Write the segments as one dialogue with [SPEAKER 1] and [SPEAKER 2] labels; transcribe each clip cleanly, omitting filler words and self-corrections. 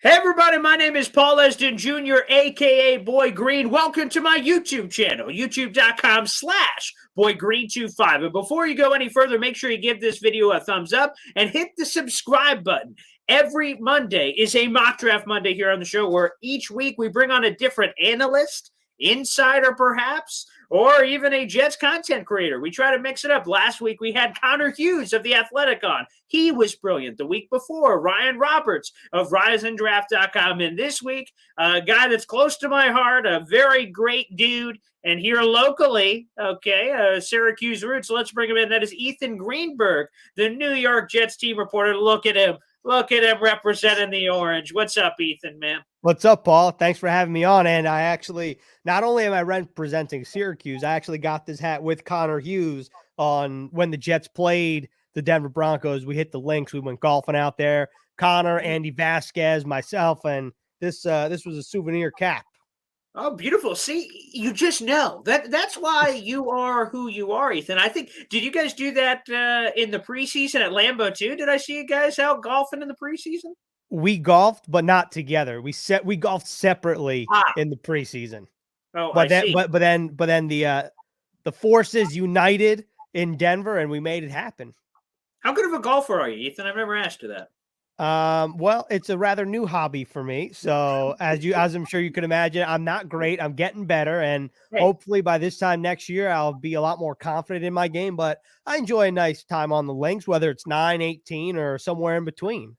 [SPEAKER 1] Hey everybody, my name is Paul Esden Jr., aka Boy Green. Welcome to my YouTube channel, youtube.com/BoyGreen25. And before you go any further, make sure you give this video a thumbs up and hit the subscribe button. Every Monday is a mock draft Monday here on the show, where each week we bring on a different analyst, insider perhaps, or even a Jets content creator. We try to mix it up. Last week we had Connor Hughes of The Athletic on. He was brilliant. The week before, Ryan Roberts of RiseandDraft.com. And this week, a guy that's close to my heart, a very great dude, and here locally, Syracuse roots. Let's bring him in. That is Ethan Greenberg, the New York Jets team reporter. Look at him. Look at him representing the orange. What's up, Ethan, man?
[SPEAKER 2] What's up, Paul? Thanks for having me on. And I actually, not only am I representing Syracuse, I actually got this hat with Connor Hughes on when the Jets played the Denver Broncos. We hit the links. We went golfing out there. Connor, Andy Vasquez, myself, and this was a souvenir cap.
[SPEAKER 1] Oh, beautiful. See, you just know that's why you are who you are, Ethan. I think, did you guys do that in the preseason at Lambeau too? Did I see you guys out golfing in the preseason?
[SPEAKER 2] We golfed, but not together. We golfed separately in the preseason.
[SPEAKER 1] Oh,
[SPEAKER 2] but
[SPEAKER 1] I see.
[SPEAKER 2] But then the forces united in Denver, and we made it happen.
[SPEAKER 1] How good of a golfer are you, Ethan? I've never asked you that.
[SPEAKER 2] Well, it's a rather new hobby for me. So as I'm sure you can imagine, I'm not great. I'm getting better. And hopefully by this time next year, I'll be a lot more confident in my game, but I enjoy a nice time on the links, whether it's 9, 18 or somewhere in between.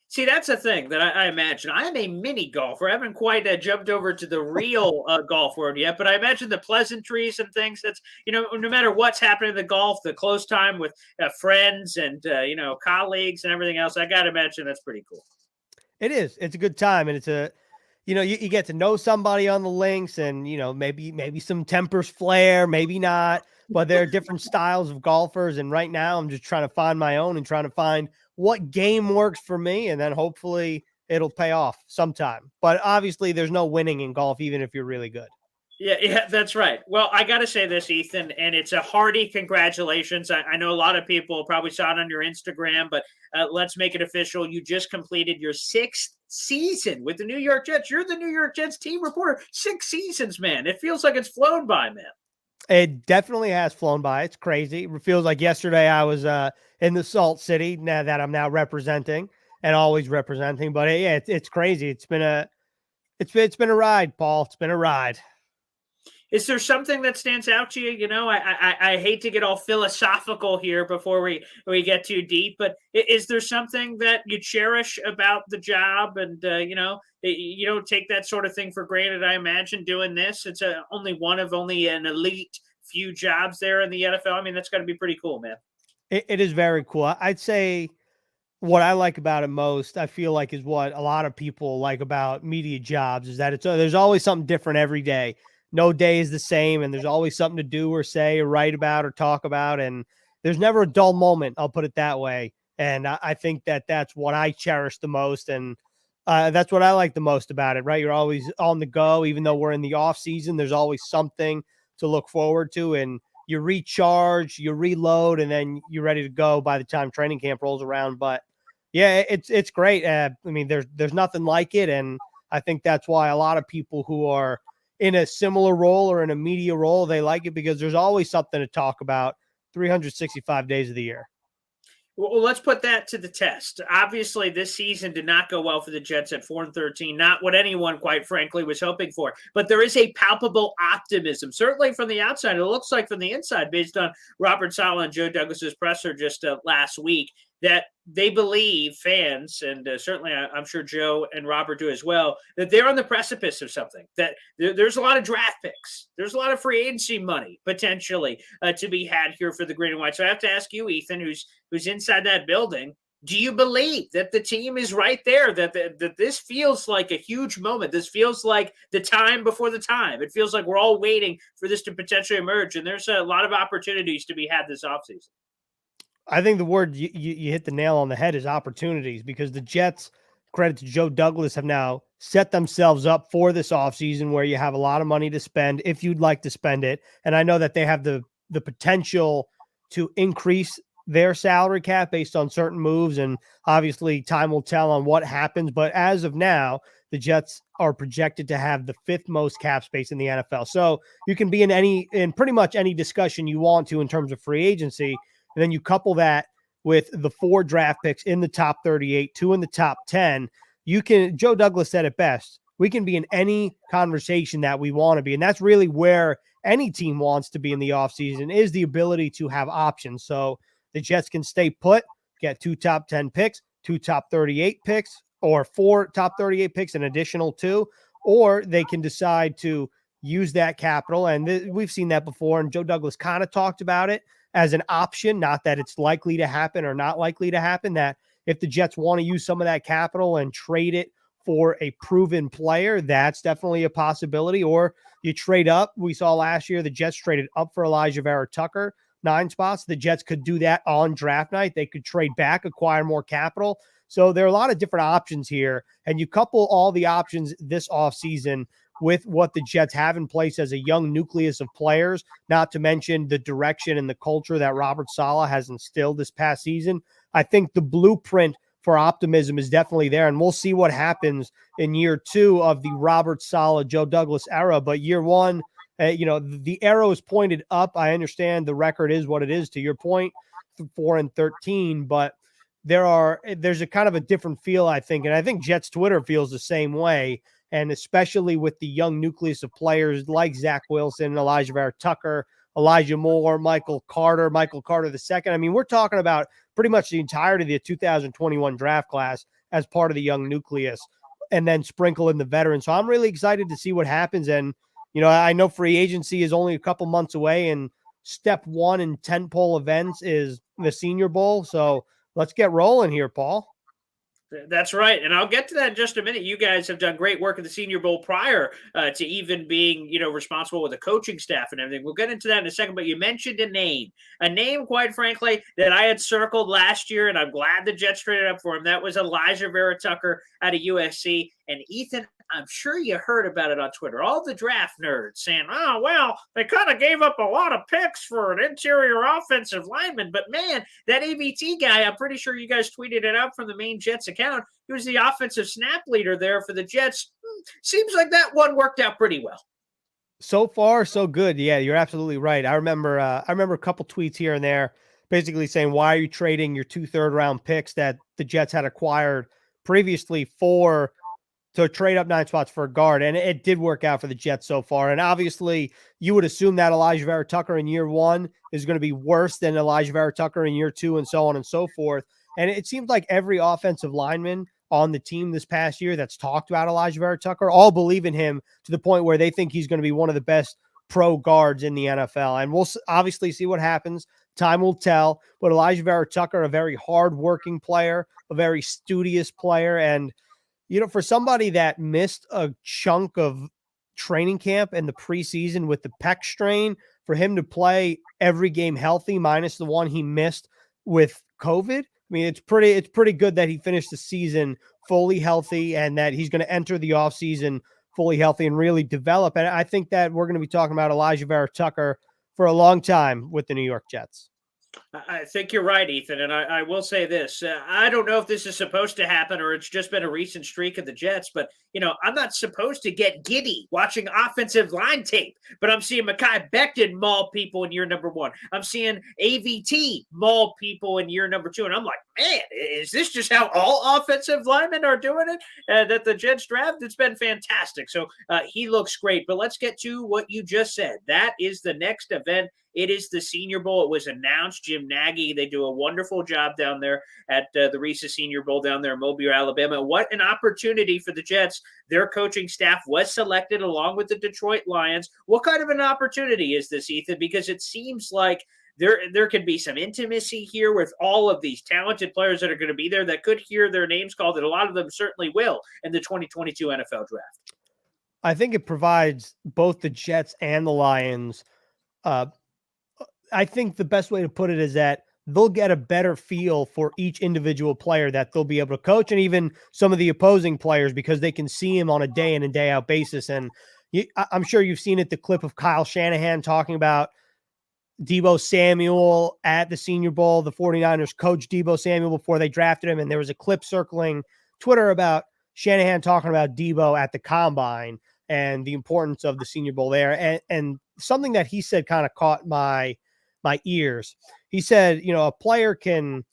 [SPEAKER 1] See, that's the thing that I imagine. I am a mini golfer. I haven't quite jumped over to the real golf world yet, but I imagine the pleasantries and things. That's, no matter what's happening in the golf, the close time with friends and, colleagues and everything else, I got to imagine that's pretty cool.
[SPEAKER 2] It is. It's a good time. And it's you get to know somebody on the links, and, maybe some tempers flare, maybe not, but there are different styles of golfers. And right now I'm just trying to find my own and trying to find what game works for me, and then hopefully it'll pay off sometime. But obviously there's no winning in golf, even if you're really good.
[SPEAKER 1] Yeah, that's right. Well, I got to say this, Ethan, and it's a hearty congratulations. I know a lot of people probably saw it on your Instagram, but let's make it official. You just completed your 6th season with the New York Jets. You're the New York Jets team reporter. 6 seasons, man. It feels like it's flown by, man.
[SPEAKER 2] It definitely has flown by. It's crazy. It feels like yesterday I was in the Salt City, now that I'm now representing and always representing. But yeah, it's crazy. It's been a ride, Paul. It's been a ride.
[SPEAKER 1] Is there something that stands out to you? I hate to get all philosophical here before we get too deep, but is there something that you cherish about the job? And, you don't take that sort of thing for granted, I imagine, doing this. It's only one of only an elite few jobs there in the NFL. I mean, that's got to be pretty cool, man.
[SPEAKER 2] It is very cool. I'd say what I like about it most, I feel like, is what a lot of people like about media jobs, is that there's always something different every day. No day is the same, and there's always something to do or say or write about or talk about, and there's never a dull moment, I'll put it that way. And I think that that's what I cherish the most, and that's what I like the most about it, right? You're always on the go. Even though we're in the off season, there's always something to look forward to, and you recharge, you reload, and then you're ready to go by the time training camp rolls around. But yeah, it's great. I mean, there's nothing like it, and I think that's why a lot of people who are in a similar role or in a media role, they like it, because there's always something to talk about 365 days of the year.
[SPEAKER 1] Well, let's put that to the test. Obviously, this season did not go well for the Jets at 4-13. Not what anyone, quite frankly, was hoping for. But there is a palpable optimism, certainly from the outside. It looks like from the inside, based on Robert Saleh and Joe Douglas's presser just last week, that they believe, fans, and certainly I'm sure Joe and Robert do as well, that they're on the precipice of something, that there's a lot of draft picks. There's a lot of free agency money potentially to be had here for the green and white. So I have to ask you, Ethan, who's inside that building, do you believe that the team is right there, that this feels like a huge moment? This feels like the time before the time. It feels like we're all waiting for this to potentially emerge, and there's a lot of opportunities to be had this offseason.
[SPEAKER 2] I think the word you hit the nail on the head is opportunities, because the Jets, credit to Joe Douglas, have now set themselves up for this offseason where you have a lot of money to spend if you'd like to spend it. And I know that they have the potential to increase their salary cap based on certain moves, and obviously time will tell on what happens. But as of now, the Jets are projected to have the 5th most cap space in the NFL. So you can be in pretty much any discussion you want to in terms of free agency. And then you couple that with the 4 draft picks in the top 38, 2 in the top 10. Joe Douglas said it best. We can be in any conversation that we want to be. And that's really where any team wants to be in the offseason, is the ability to have options. So the Jets can stay put, get 2 top 10 picks, 2 top 38 picks, or 4 top 38 picks, an additional 2, or they can decide to use that capital. And we've seen that before. And Joe Douglas kind of talked about it as an option, not that it's likely to happen or not likely to happen, that if the Jets want to use some of that capital and trade it for a proven player, that's definitely a possibility. Or you trade up. We saw last year the Jets traded up for Elijah Vera-Tucker, 9 spots. The Jets could do that on draft night. They could trade back, acquire more capital. So there are a lot of different options here. And you couple all the options this offseason with what the Jets have in place as a young nucleus of players, not to mention the direction and the culture that Robert Saleh has instilled this past season. I think the blueprint for optimism is definitely there, and we'll see what happens in year 2 of the Robert Saleh, Joe Douglas era. But year 1, the arrow is pointed up. I understand the record is what it is, to your point, 4-13, but there's a kind of a different feel, I think. And I think Jets Twitter feels the same way. And especially with the young nucleus of players like Zach Wilson, Elijah Vera-Tucker, Elijah Moore, Michael Carter II. I mean, we're talking about pretty much the entirety of the 2021 draft class as part of the young nucleus, and then sprinkle in the veterans. So I'm really excited to see what happens. And, I know free agency is only a couple months away, and step 1 in tentpole events is the Senior Bowl. So let's get rolling here, Paul.
[SPEAKER 1] That's right. And I'll get to that in just a minute. You guys have done great work at the Senior Bowl prior to even being, responsible with the coaching staff and everything. We'll get into that in a second, but you mentioned a name, quite frankly, that I had circled last year, and I'm glad the Jets traded up for him. That was Elijah Vera-Tucker out of USC. And Ethan, I'm sure you heard about it on Twitter. All the draft nerds saying, oh, well, they kind of gave up a lot of picks for an interior offensive lineman. But, man, that AVT guy, I'm pretty sure you guys tweeted it out from the main Jets account. He was the offensive snap leader there for the Jets. Seems like that one worked out pretty well.
[SPEAKER 2] So far, so good. Yeah, you're absolutely right. I remember a couple tweets here and there basically saying, why are you trading your 2 third-round picks that the Jets had acquired previously to trade up 9 spots for a guard? And it did work out for the Jets so far. And obviously, you would assume that Elijah Vera-Tucker in year 1 is going to be worse than Elijah Vera-Tucker in year 2, and so on and so forth. And it seems like every offensive lineman on the team this past year that's talked about Elijah Vera-Tucker all believe in him to the point where they think he's going to be one of the best pro guards in the NFL. And we'll obviously see what happens. Time will tell. But Elijah Vera-Tucker, a very hard-working player, a very studious player, and for somebody that missed a chunk of training camp and the preseason with the pec strain, for him to play every game healthy minus the one he missed with COVID, I mean, it's pretty good that he finished the season fully healthy and that he's going to enter the offseason fully healthy and really develop. And I think that we're going to be talking about Elijah Vera-Tucker for a long time with the New York Jets.
[SPEAKER 1] I think you're right, Ethan. And I will say this. I don't know if this is supposed to happen or it's just been a recent streak of the Jets, but, I'm not supposed to get giddy watching offensive line tape, but I'm seeing Mekhi Becton maul people in year number 1. I'm seeing AVT maul people in year number 2. And I'm like, man, is this just how all offensive linemen are doing it that the Jets draft? It's been fantastic. So he looks great. But let's get to what you just said. That is the next event. It is the Senior Bowl. It was announced. Jim Nagy, they do a wonderful job down there at the Reese's Senior Bowl down there in Mobile, Alabama. What an opportunity for the Jets. Their coaching staff was selected along with the Detroit Lions. What kind of an opportunity is this, Ethan? Because it seems like there could be some intimacy here with all of these talented players that are going to be there that could hear their names called, and a lot of them certainly will in the 2022 NFL draft.
[SPEAKER 2] I think it provides both the Jets and the Lions I think the best way to put it is that they'll get a better feel for each individual player that they'll be able to coach, and even some of the opposing players, because they can see him on a day in and day out basis. And I'm sure you've seen it, the clip of Kyle Shanahan talking about Deebo Samuel at the Senior Bowl. The 49ers coached Deebo Samuel before they drafted him, and there was a clip circling Twitter about Shanahan talking about Deebo at the Combine and the importance of the Senior Bowl there. And something that he said kind of caught my ears. He said, a player can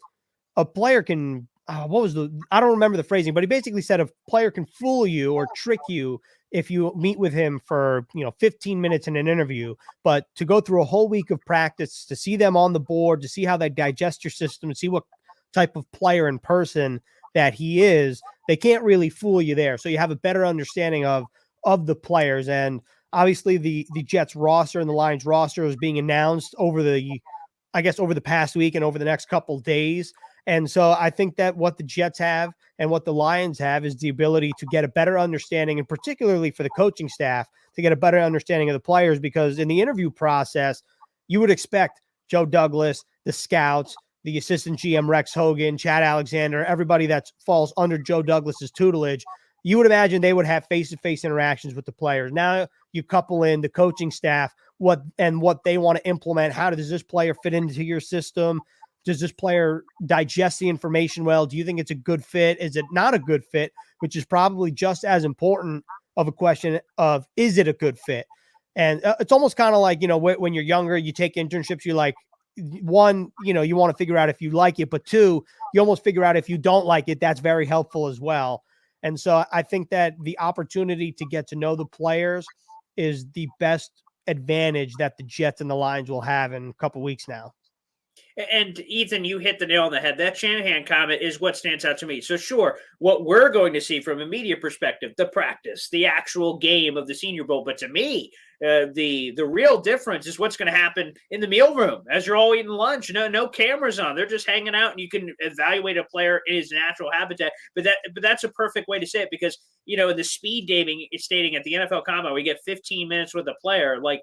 [SPEAKER 2] I don't remember the phrasing, but he basically said a player can fool you or trick you if you meet with him for, 15 minutes in an interview, but to go through a whole week of practice, to see them on the board, to see how they digest your system, to see what type of player in person that he is, they can't really fool you there. So you have a better understanding of the players. And obviously the Jets roster and the Lions roster is being announced over the past week and over the next couple of days. And so I think that what the Jets have and what the Lions have is the ability to get a better understanding, and particularly for the coaching staff to get a better understanding of the players, because in the interview process, you would expect Joe Douglas, the scouts, the assistant GM Rex Hogan, Chad Alexander, everybody that falls under Joe Douglas's tutelage, you would imagine they would have face-to-face interactions with the players. Now you couple in the coaching staff, what they want to implement. How does this player fit into your system? Does this player digest the information well? Do you think it's a good fit? Is it not a good fit? Which is probably just as important of a question of, is it a good fit? And it's almost kind of like, when you're younger, you take internships, you like, one, you want to figure out if you like it, but two, you almost figure out if you don't like it. That's very helpful as well. And so I think that the opportunity to get to know the players is the best advantage that the Jets and the Lions will have in a couple weeks now.
[SPEAKER 1] And Ethan, you hit the nail on the head. That Shanahan comment is what stands out to me. So sure, what we're going to see from a media perspective, the practice, the actual game of the Senior Bowl. But to me, the real difference is what's going to happen in the meal room as you're all eating lunch. No cameras on. They're just hanging out, and you can evaluate a player in his natural habitat. But that's a perfect way to say it, because in the speed dating, it's stating at the NFL Combine, we get 15 minutes with a player. Like,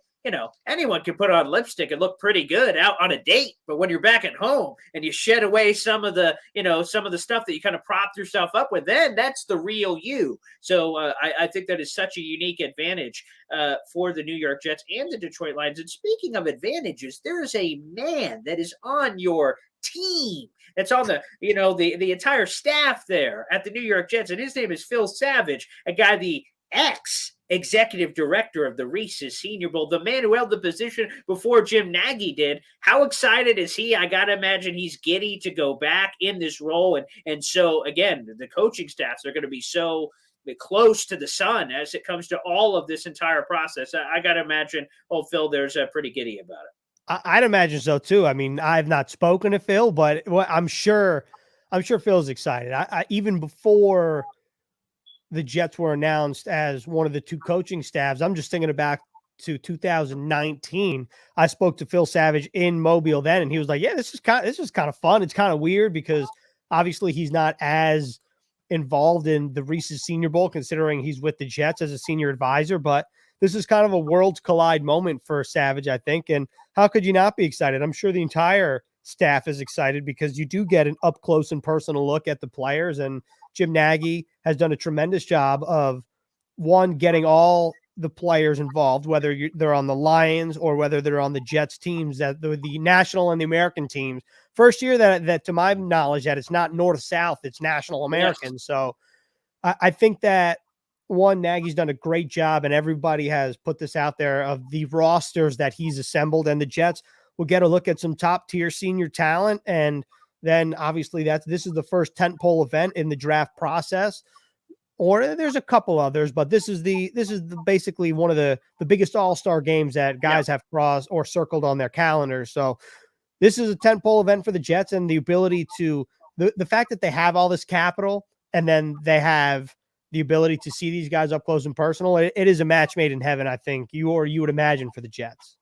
[SPEAKER 1] anyone can put on lipstick and look pretty good out on a date, but when you're back at home and you shed away some of the stuff that you kind of propped yourself up with, then that's the real you. So I think that is such a unique advantage for the New York Jets and the Detroit Lions. And speaking of advantages, there is a man that is on your team. It's on the entire staff there at the New York Jets, and his name is Phil Savage, a guy, the ex-executive director of the Reese's Senior Bowl, the man who held the position before Jim Nagy did. How excited is he? I got to imagine he's giddy to go back in this role. And so, again, the coaching staffs are going to be so close to the sun as it comes to all of this entire process. I got to imagine old Phil there's pretty giddy about it.
[SPEAKER 2] I'd imagine so too. I mean, I've not spoken to Phil, but I'm sure Phil's excited. I even before the Jets were announced as one of the two coaching staffs, I'm just thinking back to 2019. I spoke to Phil Savage in Mobile then, and he was like, "Yeah, this is kind of fun. It's kind of weird because obviously he's not as involved in the Reese's Senior Bowl, considering he's with the Jets as a senior advisor, but this is kind of a worlds collide moment for Savage, I think. And how could you not be excited? I'm sure the entire staff is excited because you do get an up close and personal look at the players. And Jim Nagy has done a tremendous job of, one, getting all the players involved, whether they're on the Lions or whether they're on the Jets teams, that the national and the American teams. First year that to my knowledge, that it's not north-south, it's national American. Yes. So I think that, one, Nagy's done a great job, and everybody has put this out there of the rosters that he's assembled, and the Jets will get a look at some top-tier senior talent. And then obviously this is the first tentpole event in the draft process, or there's a couple others, but this is basically one of the biggest all-star games that guys have crossed or circled on their calendars. So this is a tentpole event for the Jets, and the ability to the fact that they have all this capital and then they have the ability to see these guys up close and personal. It is a match made in heaven, I think, you would imagine, for the Jets.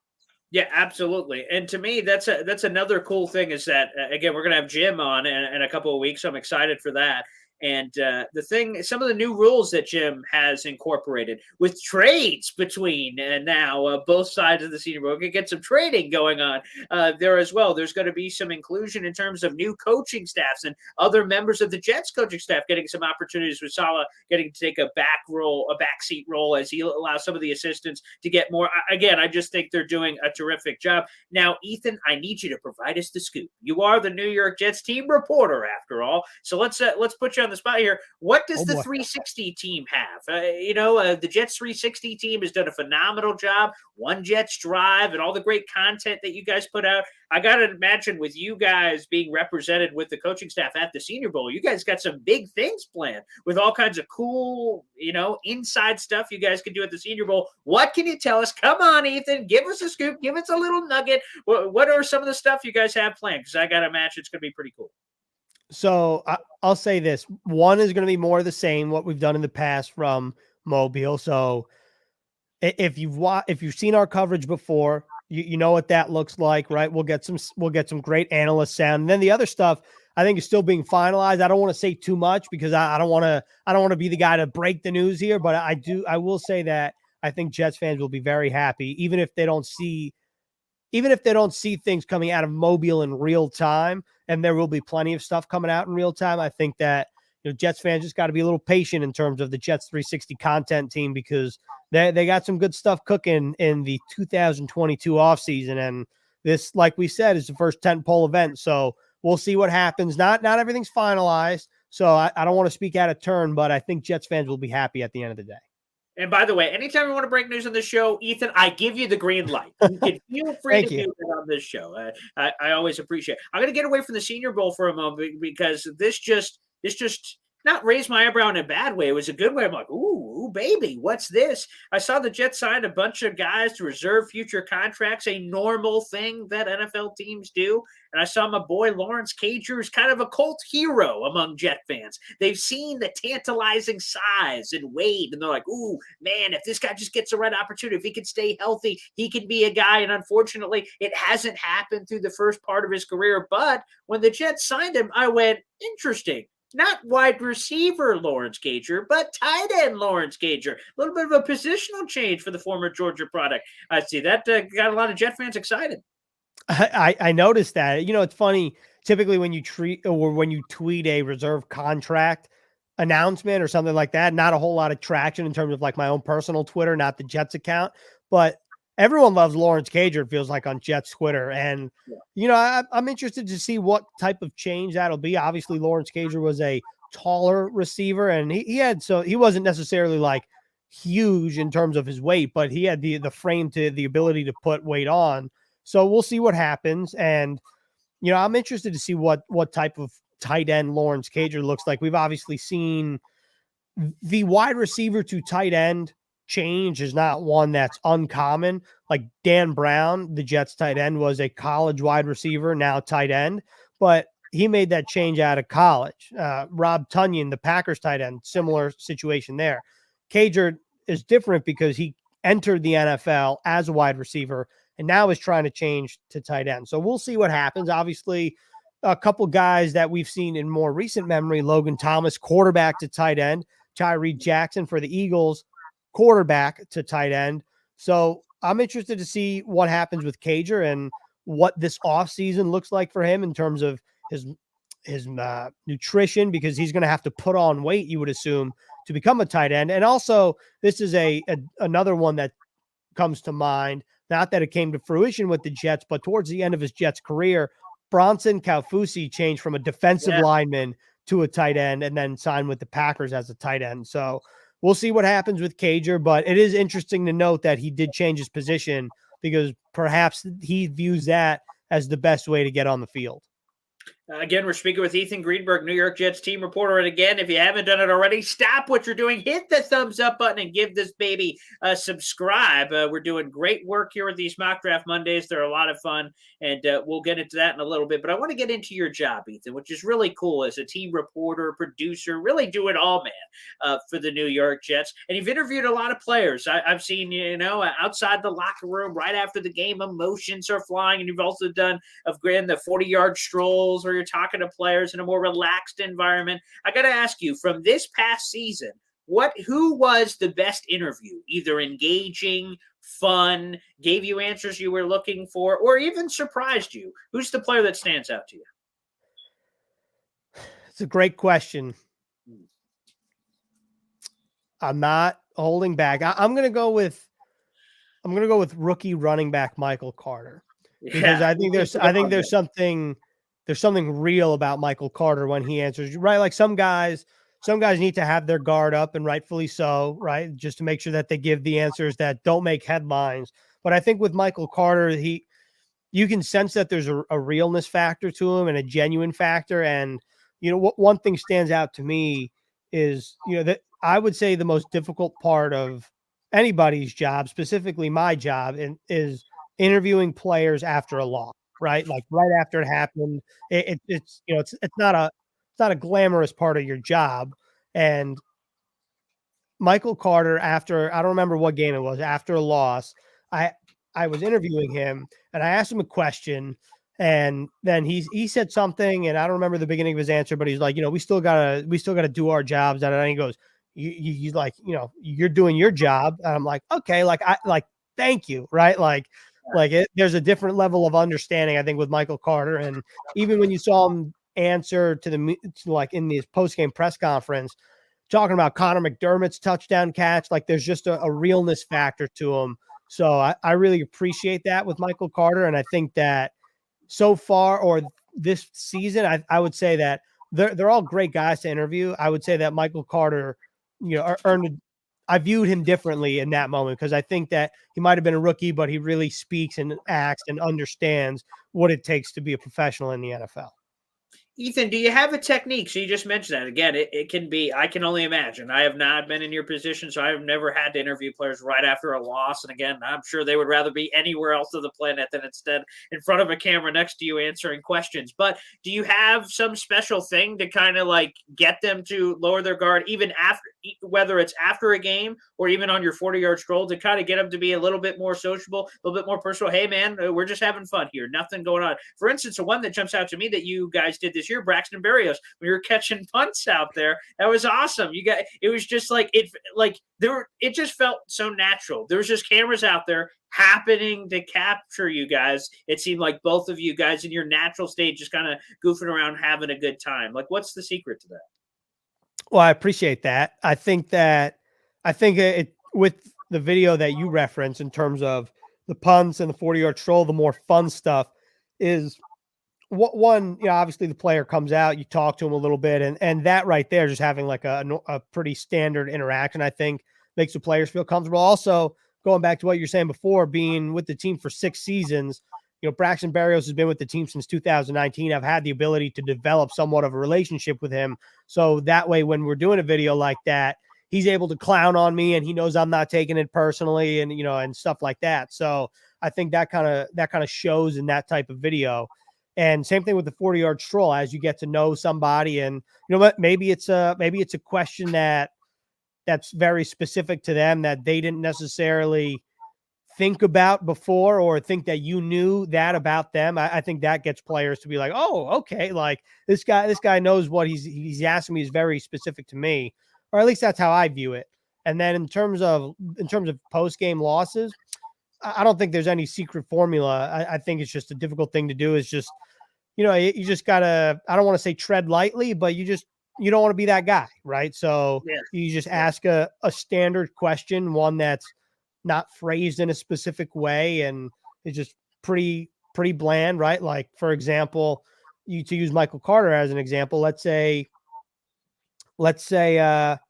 [SPEAKER 1] Yeah, absolutely. And to me, that's another cool thing is that, again, we're going to have Jim on in a couple of weeks. So I'm excited for that. And some of the new rules that Jim has incorporated with trades between now both sides of the Senior Bowl. We can get some trading going on there as well. There's going to be some inclusion in terms of new coaching staffs and other members of the Jets coaching staff getting some opportunities, with Saleh getting to take a backseat role as he allows some of the assistants to get more. Again, I just think they're doing a terrific job. Now, Ethan, I need you to provide us the scoop. You are the New York Jets team reporter, after all. So let's put you on the spot here. What does the 360 team have? The Jets 360 team has done a phenomenal job. One Jets Drive and all the great content that you guys put out. I got to imagine, with you guys being represented with the coaching staff at the Senior Bowl, you guys got some big things planned with all kinds of cool, inside stuff you guys can do at the Senior Bowl. What can you tell us? Come on, Ethan, give us a scoop. Give us a little nugget. What are some of the stuff you guys have planned? Because I got to imagine it's going to be pretty cool.
[SPEAKER 2] So I'll say this. One is going to be more of the same, what we've done in the past from Mobile. So if you've seen our coverage before, you know what that looks like, right? We'll get some great analyst sound. And then the other stuff I think is still being finalized. I don't want to say too much because I don't want to be the guy to break the news here, but I will say that I think Jets fans will be very happy, even if they don't see things coming out of Mobile in real time, and there will be plenty of stuff coming out in real time. I think that Jets fans just got to be a little patient in terms of the Jets 360 content team, because they got some good stuff cooking in the 2022 offseason. And this, like we said, is the first tentpole event. So we'll see what happens. Not everything's finalized. So I don't want to speak out of turn, but I think Jets fans will be happy at the end of the day.
[SPEAKER 1] And by the way, anytime you want to break news on this show, Ethan, I give you the green light. You can feel free to do it on this show. I always appreciate it. I'm going to get away from the Senior Bowl for a moment, because this just not raised my eyebrow in a bad way. It was a good way. I'm like, ooh, baby, what's this? I saw the Jets sign a bunch of guys to reserve future contracts, a normal thing that NFL teams do. And I saw my boy Lawrence Cager is kind of a cult hero among Jet fans. They've seen the tantalizing size and weight, and they're like, ooh, man, if this guy just gets the right opportunity, if he can stay healthy, he can be a guy. And unfortunately, it hasn't happened through the first part of his career. But when the Jets signed him, I went, interesting. Not wide receiver Lawrence Cager, but tight end Lawrence Cager. A little bit of a positional change for the former Georgia product. I see that got a lot of Jet fans excited.
[SPEAKER 2] I noticed that. It's funny. Typically, when you tweet a reserve contract announcement or something like that, not a whole lot of traction in terms of like my own personal Twitter, not the Jets account, but everyone loves Lawrence Cager, it feels like, on Jets Twitter. And, I'm interested to see what type of change that'll be. Obviously, Lawrence Cager was a taller receiver, and he wasn't necessarily like huge in terms of his weight, but he had the frame to the ability to put weight on. So we'll see what happens. And, I'm interested to see what type of tight end Lawrence Cager looks like. We've obviously seen the wide receiver to tight end change is not one that's uncommon. Like Dan Brown, the Jets tight end, was a college wide receiver, now tight end, but he made that change out of college. Rob Tonyan, the Packers tight end, similar situation there. Cager is different because he entered the NFL as a wide receiver and now is trying to change to tight end. So we'll see what happens. Obviously, a couple guys that we've seen in more recent memory, Logan Thomas, quarterback to tight end, Tyree Jackson for the Eagles, quarterback to tight end. So I'm interested to see what happens with Cager and what this offseason looks like for him in terms of his nutrition, because he's going to have to put on weight, you would assume, to become a tight end. And also, this is another one that comes to mind, not that it came to fruition with the Jets, but towards the end of his Jets career, Bronson Kaufusi changed from a defensive lineman to a tight end and then signed with the Packers as a tight end. So we'll see what happens with Cager, but it is interesting to note that he did change his position because perhaps he views that as the best way to get on the field.
[SPEAKER 1] Again, we're speaking with Ethan Greenberg, New York Jets team reporter. And again, if you haven't done it already, stop what you're doing, hit the thumbs up button, and give this baby a subscribe. We're doing great work here with these Mock Draft Mondays. They're a lot of fun, and we'll get into that in a little bit. But I want to get into your job, Ethan, which is really cool as a team reporter, producer, really do it all, man, for the New York Jets. And you've interviewed a lot of players. I've seen, outside the locker room, right after the game, emotions are flying. And you've also done the 40-yard strolls where where you're talking to players in a more relaxed environment. I got to ask you, from this past season, who was the best interview? Either engaging, fun, gave you answers you were looking for, or even surprised you? Who's the player that stands out to you?
[SPEAKER 2] It's a great question. I'm not holding back. I'm gonna go with rookie running back Michael Carter, because
[SPEAKER 1] Yeah,
[SPEAKER 2] I think there's something real about Michael Carter when he answers, right? Like some guys need to have their guard up, and rightfully so, right? Just to make sure that they give the answers that don't make headlines. But I think with Michael Carter, you can sense that there's a realness factor to him and a genuine factor. And, one thing stands out to me is, that I would say the most difficult part of anybody's job, specifically my job, is interviewing players after a loss, right? Like right after it happened. It's not a glamorous part of your job. And Michael Carter, after, I don't remember what game it was, after a loss, I was interviewing him and I asked him a question, and then he said something, and I don't remember the beginning of his answer, but he's like, we still gotta do our jobs. And he goes, he's like, you're doing your job. And I'm like, okay, thank you. Right. There's a different level of understanding, I think, with Michael Carter. And even when you saw him answer in this post-game press conference, talking about Connor McDermott's touchdown catch, like there's just a realness factor to him. So I really appreciate that with Michael Carter. And I think that so far, or this season, I would say that they're all great guys to interview. I would say that Michael Carter, I viewed him differently in that moment, because I think that he might have been a rookie, but he really speaks and acts and understands what it takes to be a professional in the NFL.
[SPEAKER 1] Ethan, do you have a technique? So you just mentioned that. Again, it can be, I can only imagine. I have not been in your position, so I've never had to interview players right after a loss. And again, I'm sure they would rather be anywhere else on the planet than instead in front of a camera next to you answering questions. But do you have some special thing to kind of like get them to lower their guard, even after, whether it's after a game or even on your 40-yard stroll, to kind of get them to be a little bit more sociable, a little bit more personal? Hey, man, we're just having fun here. Nothing going on. For instance, the one that jumps out to me that you guys did this year, Braxton Berrios, when you were catching punts out there, that was awesome. It was just it just felt so natural. There was just cameras out there happening to capture you guys. It seemed like both of you guys in your natural state, just kind of goofing around, having a good time. Like, what's the secret to that?
[SPEAKER 2] Well, I appreciate that. I think it, with the video that you reference in terms of the punts and the 40-yard stroll, the more fun stuff is one, obviously the player comes out, you talk to him a little bit, and that right there, just having like a pretty standard interaction, I think makes the players feel comfortable. Also, going back to what you're saying before, being with the team for 6 seasons, Braxton Berrios has been with the team since 2019. I've had the ability to develop somewhat of a relationship with him. So that way, when we're doing a video like that, he's able to clown on me and he knows I'm not taking it personally, and, and stuff like that. So I think that kind of shows in that type of video. And same thing with the 40-yard stroll, as you get to know somebody, and what, maybe it's a question that's very specific to them that they didn't necessarily think about before, or think that you knew that about them. I think that gets players to be like, oh, okay, like this guy knows what he's asking me is very specific to me, or at least that's how I view it. And then in terms of post-game losses, I don't think there's any secret formula. I think it's just a difficult thing to do. Is just, you just gotta, I don't want to say tread lightly, but you don't want to be that guy, right? So you just ask a standard question, one that's not phrased in a specific way, and it's just pretty bland, right? Like, for example, to use Michael Carter as an example, let's say that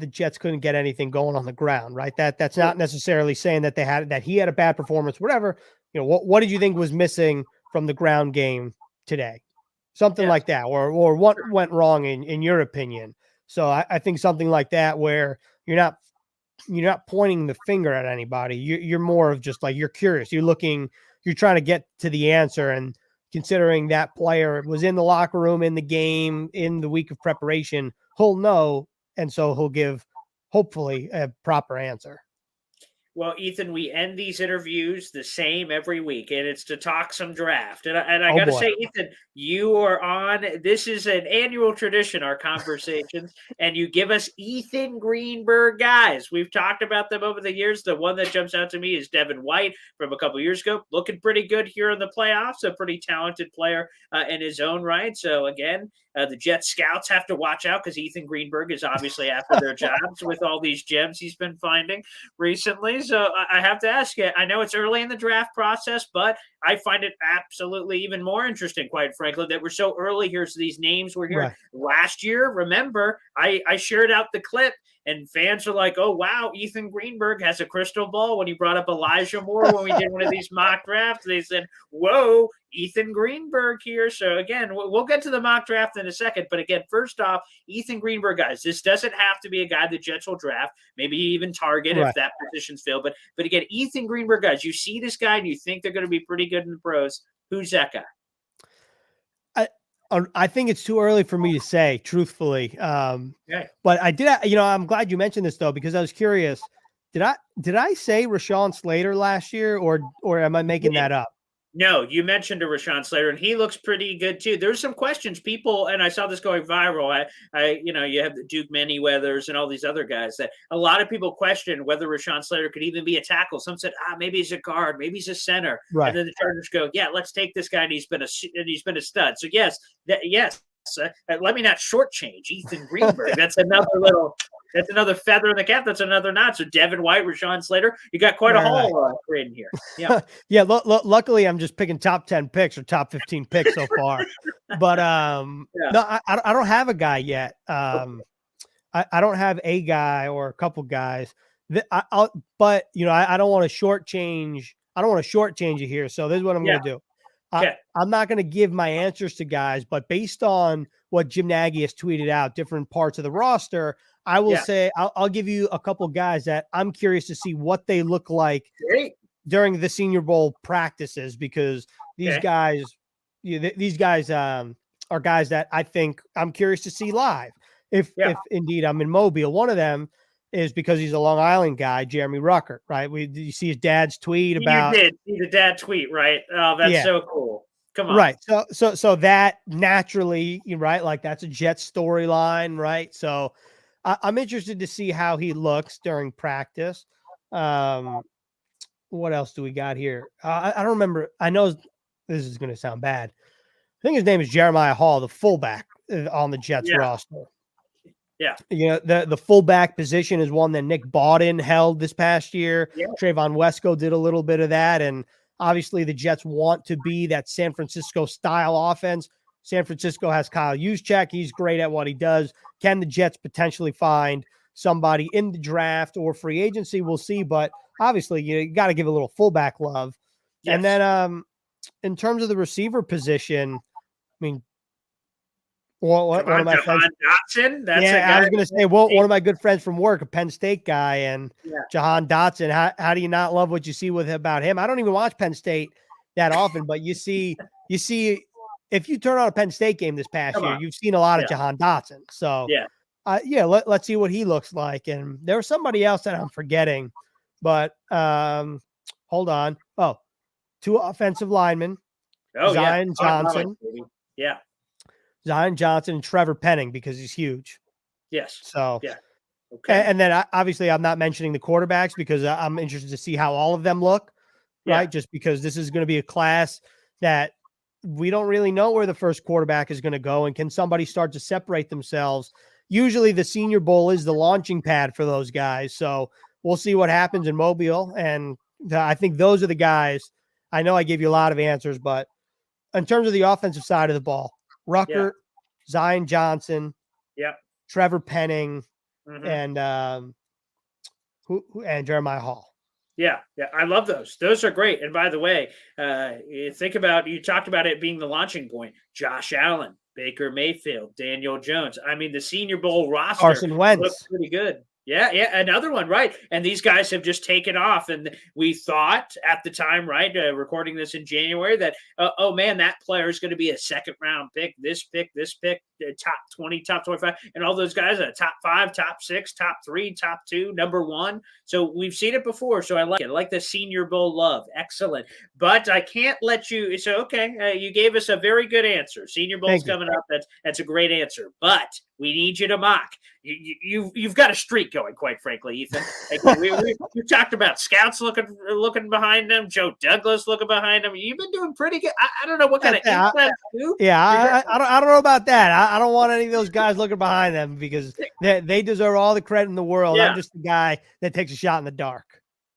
[SPEAKER 2] the Jets couldn't get anything going on the ground, right? That's not necessarily saying that he had a bad performance, whatever. What did you think was missing from the ground game today? Something like that, or what went wrong in your opinion? So I think something like that, where you're not pointing the finger at anybody. You're more of just like, you're curious. You're trying to get to the answer, and considering that player was in the locker room, in the game, in the week of preparation, he'll know. And so he'll give, hopefully, a proper answer.
[SPEAKER 1] Well, Ethan, we end these interviews the same every week, and it's to talk some draft. And I
[SPEAKER 2] Oh
[SPEAKER 1] got to
[SPEAKER 2] boy.
[SPEAKER 1] say, Ethan, you are on. This is an annual tradition, our conversations, and you give us Ethan Greenberg guys. We've talked about them over the years. The one that jumps out to me is Devin White from a couple years ago, looking pretty good here in the playoffs. A pretty talented player in his own right. So again, the Jet scouts have to watch out because Ethan Greenberg is obviously after their jobs with all these gems he's been finding recently. So I have to ask you, I know it's early in the draft process, but I find it absolutely even more interesting, quite frankly, that we're so early here. So these names were here
[SPEAKER 2] Right.
[SPEAKER 1] last year. Remember, I shared out the clip and fans are like, oh, wow, Ethan Greenberg has a crystal ball. When he brought up Elijah Moore when we did one of these mock drafts, they said, whoa, Ethan Greenberg here. So again, we'll get to the mock draft in a second. But again, first off, Ethan Greenberg, guys, this doesn't have to be a guy the Jets will draft, maybe even target if
[SPEAKER 2] Right.
[SPEAKER 1] that position's filled. But again, Ethan Greenberg, guys, you see this guy and you think they're going to be pretty good in the pros. Who's that guy?
[SPEAKER 2] I think it's too early for me to say, truthfully. But I did, I'm glad you mentioned this though, because I was curious. Did I say Rashawn Slater last year, or am I making that up?
[SPEAKER 1] No, you mentioned a Rashawn Slater, and he looks pretty good too. There's some questions, people, and I saw this going viral. You have the Duke Manyweathers and all these other guys that a lot of people question whether Rashawn Slater could even be a tackle. Some said, maybe he's a guard, maybe he's a center,
[SPEAKER 2] Right.
[SPEAKER 1] And then the Chargers go, yeah, let's take this guy, and he's been a stud. So yes. Let me not shortchange Ethan Greenberg. That's another feather in the cap. That's another notch. So Devin White, Rashawn Slater, you got quite a haul in here. Yeah.
[SPEAKER 2] Yeah. Luckily, I'm just picking top 10 picks or top 15 picks so far. But no, I don't have a guy yet. I don't have a guy or a couple guys. But I don't want to shortchange. I don't want to shortchange you here. So this is what I'm going to do.
[SPEAKER 1] Okay.
[SPEAKER 2] I'm not going to give my answers to guys, but based on what Jim Nagy has tweeted out, different parts of the roster, I will say I'll give you a couple guys that I'm curious to see what they look like during the Senior Bowl practices, because these guys are guys that I think I'm curious to see live. If indeed I'm in Mobile. One of them is because he's a Long Island guy, Jeremy Ruckert, right? You see his dad's tweet about.
[SPEAKER 1] You did see the dad tweet, right? Oh, that's so cool. Come on.
[SPEAKER 2] Right. So that naturally, right? Like that's a Jet storyline, right? So I'm interested to see how he looks during practice. What else do we got here? I don't remember. I know this is going to sound bad. I think his name is Jeremiah Hall, the fullback on the Jets roster.
[SPEAKER 1] Yeah.
[SPEAKER 2] The fullback position is one that Nick Bawden held this past year.
[SPEAKER 1] Yeah.
[SPEAKER 2] Trayvon Wesco did a little bit of that. And obviously the Jets want to be that San Francisco style offense. San Francisco has Kyle Juszczyk. He's great at what he does. Can the Jets potentially find somebody in the draft or free agency? We'll see. But obviously you got to give a little fullback love. Yes. And then in terms of the receiver position, I mean, one of my friends,
[SPEAKER 1] Dotson.
[SPEAKER 2] I was going to say, one of my good friends from work, a Penn State guy, and Jahan Dotson. How do you not love what you see about him? I don't even watch Penn State that often, but you see, if you turn on a Penn State game this past year, you've seen a lot of Jahan Dotson. So let's see what he looks like. And there was somebody else that I'm forgetting, but hold on. Oh, 2 offensive linemen, Zion Johnson. Zion Johnson and Trevor Penning, because he's huge.
[SPEAKER 1] Yes.
[SPEAKER 2] So, okay. And then obviously I'm not mentioning the quarterbacks because I'm interested to see how all of them look, right? Just because this is going to be a class that we don't really know where the first quarterback is going to go. And can somebody start to separate themselves? Usually the Senior Bowl is the launching pad for those guys. So we'll see what happens in Mobile. And I think those are the guys. I know I gave you a lot of answers, but in terms of the offensive side of the ball, Ruckert, Zion Johnson, Trevor Penning, and Jeremiah Hall.
[SPEAKER 1] Yeah, I love those. Those are great. And by the way, you talked about it being the launching point. Josh Allen, Baker Mayfield, Daniel Jones. I mean, the Senior Bowl roster
[SPEAKER 2] Carson Wentz
[SPEAKER 1] looks pretty good. Yeah, another one, right? And these guys have just taken off. And we thought at the time, right, recording this in January, that, oh man, that player is going to be a second-round pick, this pick. top 20, top 25, and all those guys are top 5, top 6, top 3, top 2, number 1. So we've seen it before. So I like it. I like the Senior Bowl love. Excellent. But I can't let you. So okay, you gave us a very good answer. Senior Bowl's coming up. That's a great answer. But we need you to mock. You've got a streak going, quite frankly, Ethan. Like, we talked about scouts looking behind them, Joe Douglas looking behind them. You've been doing pretty good. I don't know what kind of inside scoop.
[SPEAKER 2] Yeah, I don't know about that. I don't want any of those guys looking behind them because they deserve all the credit in the world. I'm just the guy that takes a shot in the dark.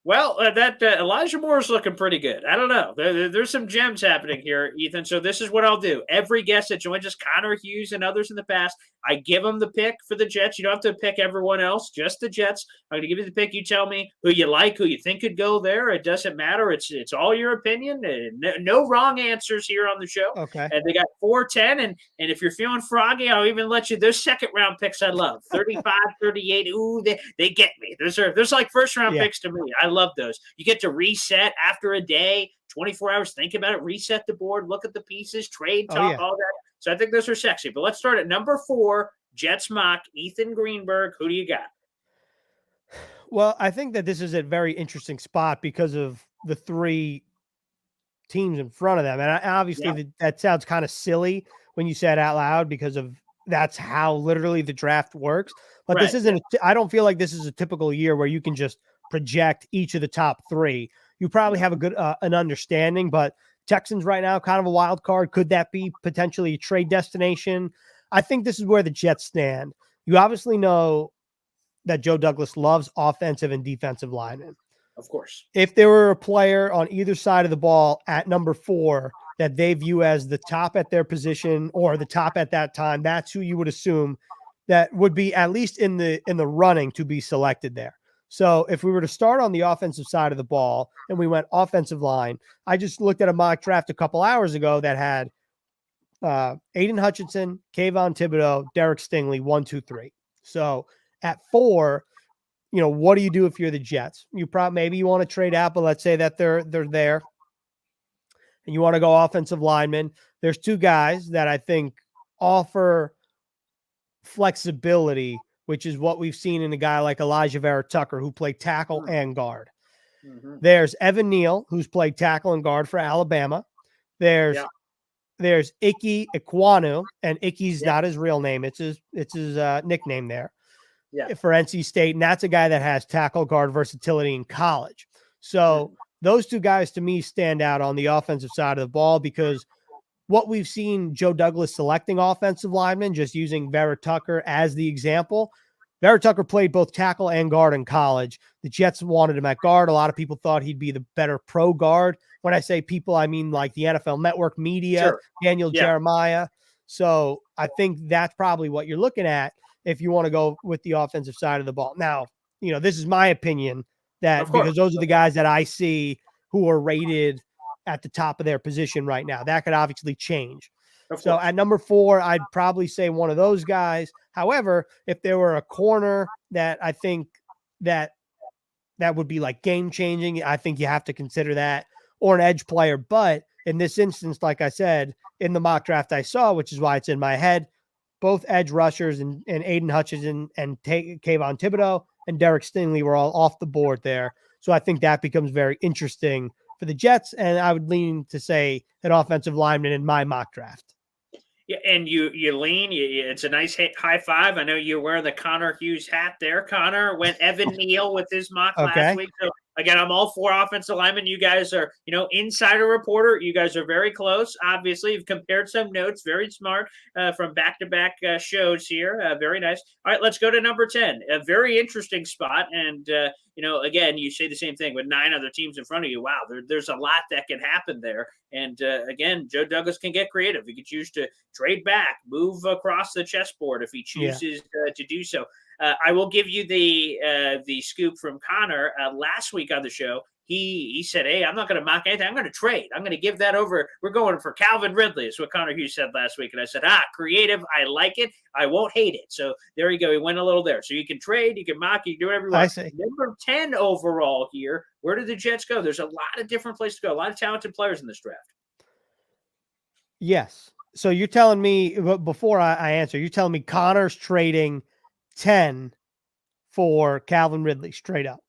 [SPEAKER 1] Well, that Elijah Moore is looking pretty good. I don't know. There's some gems happening here, Ethan. So this is what I'll do. Every guest that joins us, Connor Hughes and others in the past, I give them the pick for the Jets. You don't have to pick everyone else, just the Jets. I'm going to give you the pick. You tell me who you like, who you think could go there. It doesn't matter. It's all your opinion. No wrong answers here on the show.
[SPEAKER 2] Okay.
[SPEAKER 1] And they got 4-10. And if you're feeling froggy, I'll even let you. Those second-round picks I love. 35, 38. Ooh, they get me. There's like first-round picks to me. I love those. You get to reset after a day, 24 hours, think about it, reset the board, look at the pieces, trade talk, all that. So I think those are sexy. But let's start at number 4, Jets mock, Ethan Greenberg. Who do you got?
[SPEAKER 2] Well, I think that this is a very interesting spot because of the 3 teams in front of them. And obviously that sounds kind of silly when you say it out loud because of that's how literally the draft works. But this isn't, I don't feel like this is a typical year where you can just project each of the top 3. You probably have a good an understanding, but Texans right now, kind of a wild card. Could that be potentially a trade destination? I think this is where the Jets stand. You obviously know that Joe Douglas loves offensive and defensive linemen.
[SPEAKER 1] Of course.
[SPEAKER 2] If there were a player on either side of the ball at number 4 that they view as the top at their position or the top at that time, that's who you would assume that would be at least in the running to be selected there. So if we were to start on the offensive side of the ball and we went offensive line, I just looked at a mock draft a couple hours ago that had Aiden Hutchinson, Kayvon Thibodeau, Derek Stingley, 1, 2, 3. So at 4, what do you do if you're the Jets? Maybe you want to trade out, but let's say that they're there and you want to go offensive lineman. There's 2 guys that I think offer flexibility, which is what we've seen in a guy like Elijah Vera Tucker, who played tackle and guard. Mm-hmm. There's Evan Neal, who's played tackle and guard for Alabama. There's Ike Ekwonu, and Ike's not his real name. It's his nickname there for NC State. And that's a guy that has tackle guard versatility in college. So those 2 guys to me stand out on the offensive side of the ball because what we've seen Joe Douglas selecting offensive linemen, just using Vera Tucker as the example. Vera Tucker played both tackle and guard in college. The Jets wanted him at guard. A lot of people thought he'd be the better pro guard. When I say people, I mean like the NFL Network media, Daniel Jeremiah. So I think that's probably what you're looking at if you want to go with the offensive side of the ball. Now, this is my opinion because those are the guys that I see who are rated at the top of their position right now. That could obviously change. So at number 4, I'd probably say one of those guys. However, if there were a corner that I think that would be like game changing, I think you have to consider that, or an edge player. But in this instance, like I said, in the mock draft I saw, which is why it's in my head, both edge rushers and Aiden Hutchinson and Kayvon Thibodeau and Derek Stingley were all off the board there. So I think that becomes very interesting for the Jets, and I would lean to say an offensive lineman in my mock draft.
[SPEAKER 1] Yeah, and you lean. It's a nice high five. I know you're wearing the Connor Hughes hat there. Connor went Evan Neal with his mock last week. So again, I'm all for offensive linemen. You guys are, insider reporter. You guys are very close. Obviously, you've compared some notes. Very smart from back-to-back shows here. Very nice. All right, let's go to number 10. A very interesting spot. And, again, you say the same thing with 9 other teams in front of you. Wow, there's a lot that can happen there. And, again, Joe Douglas can get creative. He could choose to trade back, move across the chessboard if he chooses to do so. I will give you the scoop from Connor last week on the show. He said, hey, I'm not going to mock anything. I'm going to trade. I'm going to give that over. We're going for Calvin Ridley is what Connor Hughes said last week. And I said, creative. I like it. I won't hate it. So there you go. He went a little there. So you can trade, you can mock, you can do whatever you want. Number 10 overall here. Where did the Jets go? There's a lot of different places to go. A lot of talented players in this draft.
[SPEAKER 2] Yes. So you're telling me, before I answer, you're telling me Connor's trading 10 for Calvin Ridley straight up.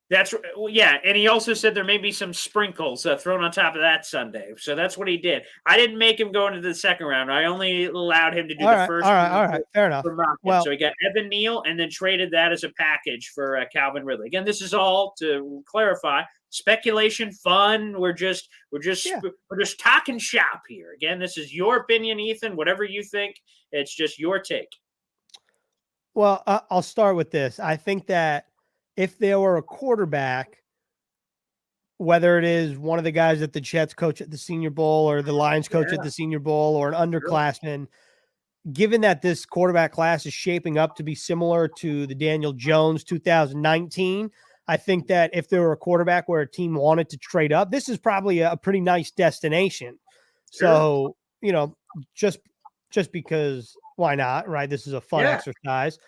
[SPEAKER 1] That's yeah, and he also said there may be some sprinkles thrown on top of that Sunday. So that's what he did. I didn't make him go into the second round. I only allowed him to do the first.
[SPEAKER 2] All right, fair enough.
[SPEAKER 1] Well, so he got Evan Neal and then traded that as a package for Calvin Ridley. Again, this is all to clarify speculation, fun. We're just talking shop here. Again, this is your opinion, Ethan. Whatever you think, it's just your take.
[SPEAKER 2] Well, I'll start with this. I think that if there were a quarterback, whether it is one of the guys that the Jets coach at the Senior Bowl or the Lions coach at the Senior Bowl or an underclassman, given that this quarterback class is shaping up to be similar to the Daniel Jones 2019, I think that if there were a quarterback where a team wanted to trade up, this is probably a pretty nice destination. So, just because why not, right? This is a fun exercise.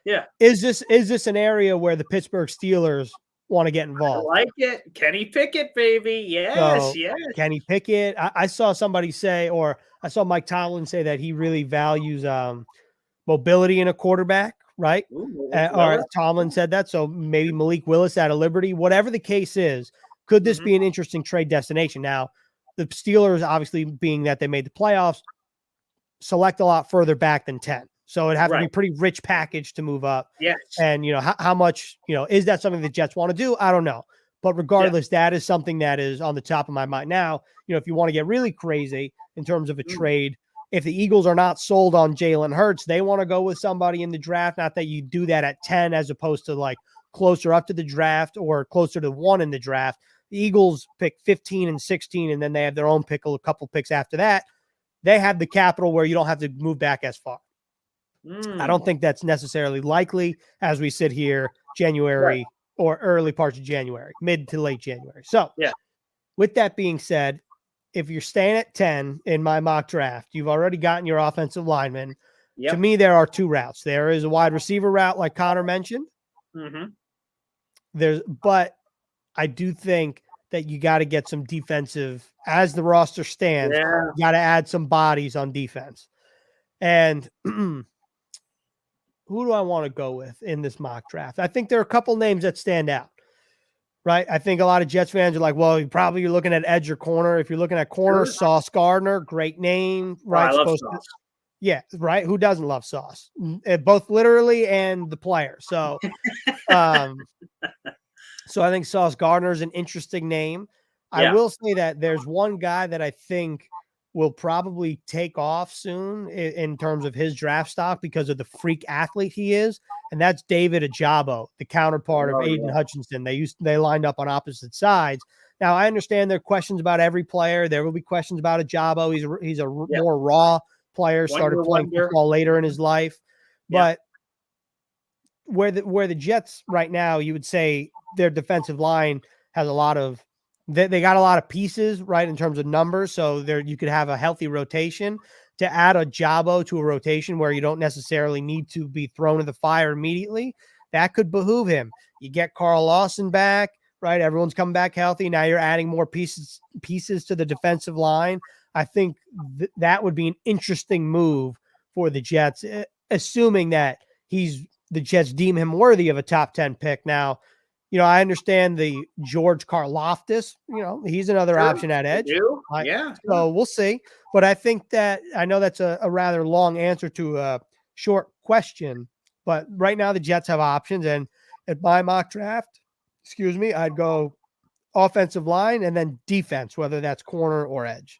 [SPEAKER 1] Yeah.
[SPEAKER 2] Is this an area where the Pittsburgh Steelers want to get involved?
[SPEAKER 1] I like it. Kenny Pickett, baby. Yes, yes.
[SPEAKER 2] Kenny Pickett. I saw somebody say, or I saw Mike Tomlin say that he really values mobility in a quarterback, right? Or Tomlin said that. So maybe Malik Willis out of Liberty. Whatever the case is, could this be an interesting trade destination? Now, the Steelers, obviously being that they made the playoffs, select a lot further back than 10. So it'd have to be a pretty rich package to move up.
[SPEAKER 1] Yes.
[SPEAKER 2] And, how much, is that something the Jets want to do? I don't know. But regardless, that is something that is on the top of my mind. Now, if you want to get really crazy in terms of a trade, if the Eagles are not sold on Jalen Hurts, they want to go with somebody in the draft. Not that you do that at 10 as opposed to like closer up to the draft or closer to 1 in the draft. The Eagles pick 15 and 16, and then they have their own pick, a couple picks after that. They have the capital where you don't have to move back as far. I don't think that's necessarily likely as we sit here January or early parts of January, mid to late January. So with that being said, if you're staying at 10 in my mock draft, you've already gotten your offensive lineman. To me, there are 2 routes. There is a wide receiver route like Connor mentioned. But I do think that you got to get some defensive, as the roster stands, you got to add some bodies on defense. And who do I want to go with in this mock draft? I think there are a couple names that stand out, right? I think a lot of Jets fans are like, well, you're looking at edge or corner. If you're looking at corner, Sauce Gardner, great name, right?
[SPEAKER 1] I love Sauce.
[SPEAKER 2] Yeah, right. Who doesn't love Sauce? Both literally and the player. So, so I think Sauce Gardner is an interesting name. I will say that there's one guy that I think will probably take off soon in terms of his draft stock because of the freak athlete he is, and that's David Ojabo, the counterpart of Aiden Hutchinson. They lined up on opposite sides. Now, I understand there are questions about every player. There will be questions about Ojabo. He's a more raw player, started playing football later in his life. But where the Jets right now, you would say their defensive line has a lot of they got a lot of pieces, right, in terms of numbers. So there you could have a healthy rotation. To add Ojabo to a rotation where you don't necessarily need to be thrown in the fire immediately, that could behoove him. You get Carl Lawson back, right? Everyone's coming back healthy. Now you're adding more pieces to the defensive line. I think that would be an interesting move for the Jets, assuming that the Jets deem him worthy of a top 10 pick. Now, I understand the George Karlaftis, he's another option at edge. So we'll see. But I think that I know that's a rather long answer to a short question, but right now the Jets have options. And at my mock draft, I'd go offensive line and then defense, whether that's corner or edge.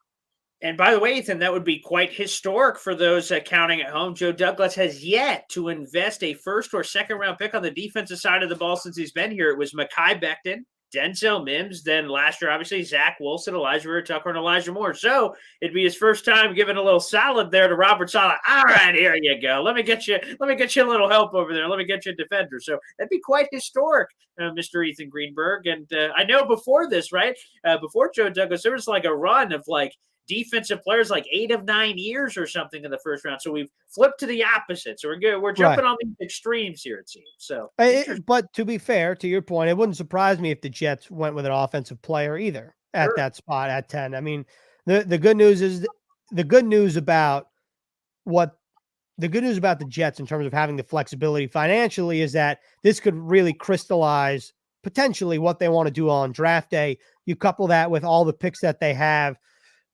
[SPEAKER 1] And by the way, Ethan, that would be quite historic for those counting at home. Joe Douglas has yet to invest a first or second round pick on the defensive side of the ball since he's been here. It was Mekhi Becton, Denzel Mims, then last year, obviously, Zach Wilson, Elijah Vera-Tucker, and Elijah Moore. So it'd be his first time giving a little salad there to Robert Saleh. All right, here you go. Let me get you a little help over there. Let me get you a defender. So that'd be quite historic, Mr. Ethan Greenberg. And I know before this, right, before Joe Douglas, there was like a run of like defensive players like 8 of 9 years or something in the first round. So we've flipped to the opposite. So we're jumping on these extremes here, it seems. So,
[SPEAKER 2] but to be fair, to your point, it wouldn't surprise me if the Jets went with an offensive player either at that spot at 10. I mean, the good news is the good news about the Jets in terms of having the flexibility financially is that this could really crystallize potentially what they want to do on draft day. You couple that with all the picks that they have,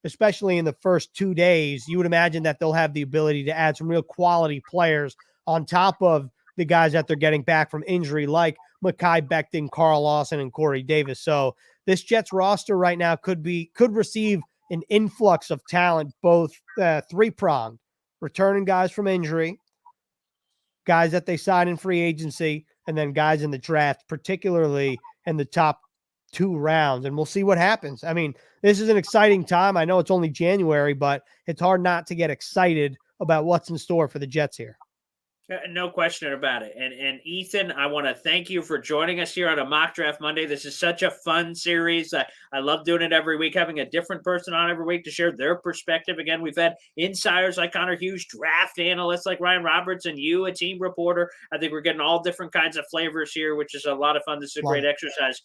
[SPEAKER 2] especially in the first 2 days, you would imagine that they'll have the ability to add some real quality players on top of the guys that they're getting back from injury, like Mekhi Becton, Carl Lawson, and Corey Davis. So this Jets roster right now could receive an influx of talent, both three-pronged, returning guys from injury, guys that they sign in free agency, and then guys in the draft, particularly in the top 2 rounds. And we'll see what happens. I mean, this is an exciting time. I know it's only January, but it's hard not to get excited about what's in store for the Jets here.
[SPEAKER 1] No question about it. And Ethan, I want to thank you for joining us here on a Mock Draft Monday. This is such a fun series. I love doing it every week, having a different person on every week to share their perspective. Again, we've had insiders like Connor Hughes, draft analysts like Ryan Roberts, and you, a team reporter. I think we're getting all different kinds of flavors here, which is a lot of fun. This is a great exercise.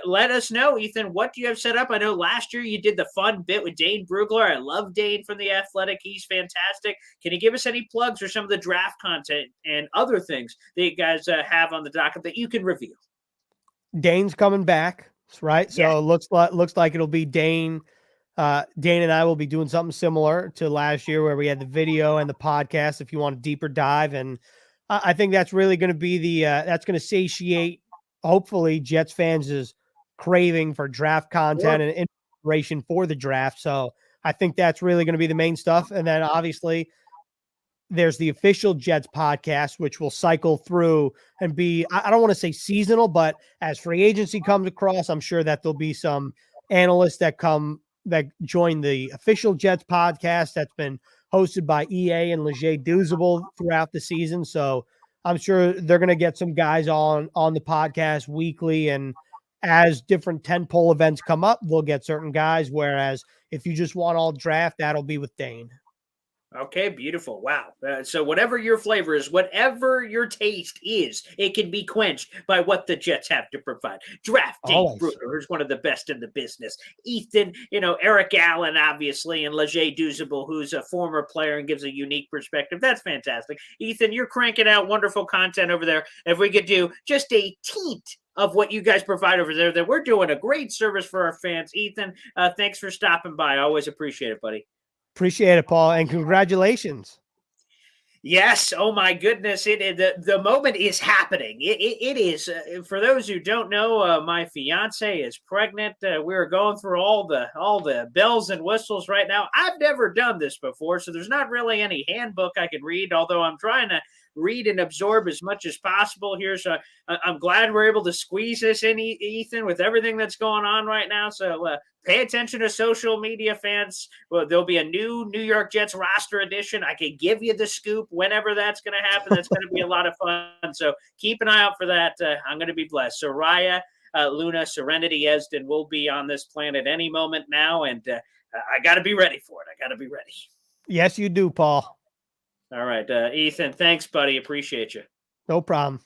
[SPEAKER 1] Let us know, Ethan, what do you have set up? I know last year you did the fun bit with Dane Brugler. I love Dane from The Athletic. He's fantastic. Can you give us any plugs or some of the draft content and other things that you guys have on the docket that you can reveal?
[SPEAKER 2] Dane's coming back, right? So it looks like it'll be Dane. Dane and I will be doing something similar to last year where we had the video and the podcast if you want a deeper dive. And I think that's really going to be that's going to satiate, hopefully, Jets fans' craving for draft content and inspiration for the draft. So I think that's really going to be the main stuff. And then obviously there's the official Jets podcast, which will cycle through and be, I don't want to say seasonal, but as free agency comes across, I'm sure that there'll be some analysts that join the official Jets podcast that's been hosted by EA and Leger Douzable throughout the season. So I'm sure they're going to get some guys on the podcast weekly, and as different tentpole events come up, they'll get certain guys. Whereas if you just want all draft, that'll be with Dane.
[SPEAKER 1] Okay, beautiful. Wow. So whatever your flavor is, whatever your taste is, it can be quenched by what the Jets have to provide. Draft Dane Brugler, who's one of the best in the business. Ethan, Eric Allen, obviously, and Leger Douzable, who's a former player and gives a unique perspective. That's fantastic. Ethan, you're cranking out wonderful content over there. If we could do just a teat of what you guys provide over there, then we're doing a great service for our fans. Ethan, thanks for stopping by. I always appreciate it, buddy.
[SPEAKER 2] Appreciate it, Paul, and congratulations.
[SPEAKER 1] Yes. Oh my goodness. The moment is happening. It is. For those who don't know, my fiance is pregnant. We're going through all the bells and whistles right now. I've never done this before, so there's not really any handbook I can read, although I'm trying to read and absorb as much as possible here. So I'm glad we're able to squeeze this in, Ethan, with everything that's going on right now. So pay attention to social media, fans. Well, there'll be a new New York Jets roster edition. I can give you the scoop whenever that's going to happen. That's going to be a lot of fun. So keep an eye out for that. I'm going to be blessed. Soraya, Luna, Serenity, Esden will be on this planet any moment now, and I got to be ready for it. I got to be ready.
[SPEAKER 2] Yes, you do, Paul.
[SPEAKER 1] All right, Ethan, thanks, buddy. Appreciate you.
[SPEAKER 2] No problem.